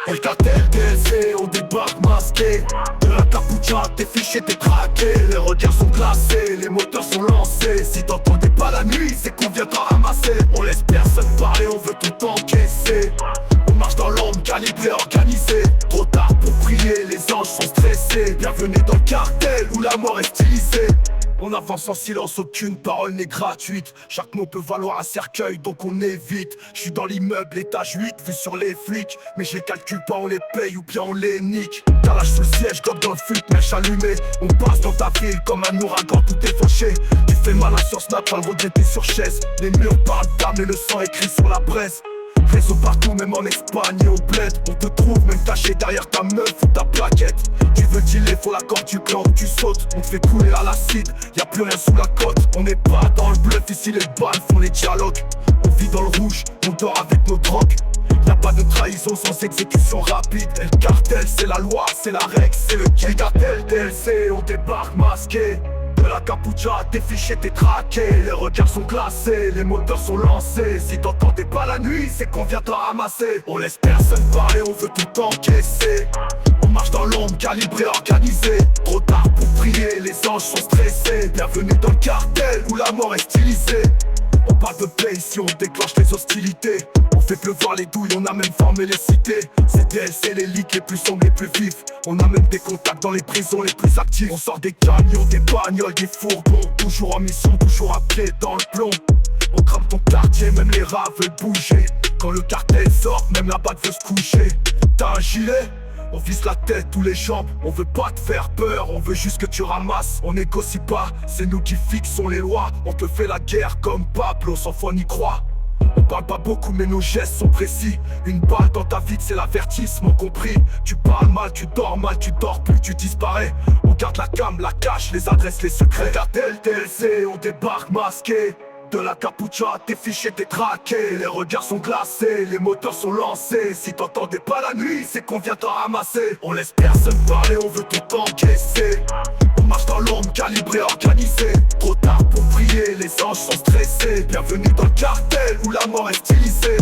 Et le cartel DLC, on débarque masqué. De la capucha, t'es fiché, t'es traqué. Les regards sont glacés, les moteurs sont lancés. Si t'entendais pas la nuit, c'est qu'on vient t'en ramasser. On laisse personne parler, on veut tout encaisser. On marche dans l'ombre, calibré, organisé. Trop tard pour prier, les anges sont stressés. Bienvenue dans le cartel où la mort est stylisée. On avance en silence, aucune parole n'est gratuite. Chaque mot peut valoir un cercueil, donc on évite. Je suis dans l'immeuble, étage 8, vu sur les flics. Mais je les calcule pas, on les paye ou bien on les nique. Calage sous le siège, gobe dans le fut, mèche allumée. On passe dans ta ville comme un ouragan, tout est fauché. Tu fais malin sur Snap, pas le regretter sur chaise. Les murs parlent d'âme et le sang écrit sur la braise. Réseau partout, même en Espagne et au bled. On te trouve même caché derrière ta meuf ou ta plaquette. Tu veux dealer, faut l'accord du clan où tu sautes. On te fait couler à l'acide, y'a plus rien sous la côte. On n'est pas dans le bluff, ici les balles font les dialogues. On vit dans le rouge, on dort avec nos drogues. Y'a pas de trahison sans exécution rapide. Et le cartel c'est la loi, c'est la règle, c'est le kill. Cartel DLC, on débarque masqué. De la capucha, t'es fiché, t'es traqué. Les regards sont glacés, les moteurs sont lancés. Si t'entendais pas la nuit, c'est qu'on vient t'en ramasser. On laisse personne parler, on veut tout encaisser. On marche dans l'ombre, calibré, organisé. Trop tard pour prier, les anges sont stressés. Bienvenue dans le cartel où la mort est stylisée. On parle de paix ici, on déclenche les hostilités. On fait pleuvoir les douilles, on a même formé les cités. C'est DLC, les leaks les plus sombres, les plus vifs. On a même des contacts dans les prisons les plus actifs. On sort des camions, des bagnoles, des fourgons. Toujours en mission, toujours à pied dans le plomb. On crame ton quartier, même les rats veulent bouger. Quand le cartel sort, même la batte veut se coucher. T'as un gilet? On vise la tête ou les jambes, on veut pas te faire peur, on veut juste que tu ramasses. On négocie pas, c'est nous qui fixons les lois. On te fait la guerre comme Pablo, sans foi ni croix. On parle pas beaucoup mais nos gestes sont précis. Une balle dans ta vie c'est l'avertissement compris. Tu parles mal, tu dors plus, tu disparais. On garde la cam, la cache, les adresses, les secrets. Cartel DLC, on débarque masqué. De la capucha, t'es fiché, t'es traqué. Les regards sont glacés, les moteurs sont lancés. Si t'entendais pas la nuit, c'est qu'on vient t'en ramasser. On laisse personne parler, on veut tout encaisser. On marche dans l'ombre, calibré, organisé. Trop tard pour prier, les anges sont stressés. Bienvenue dans le cartel où la mort est stylisée.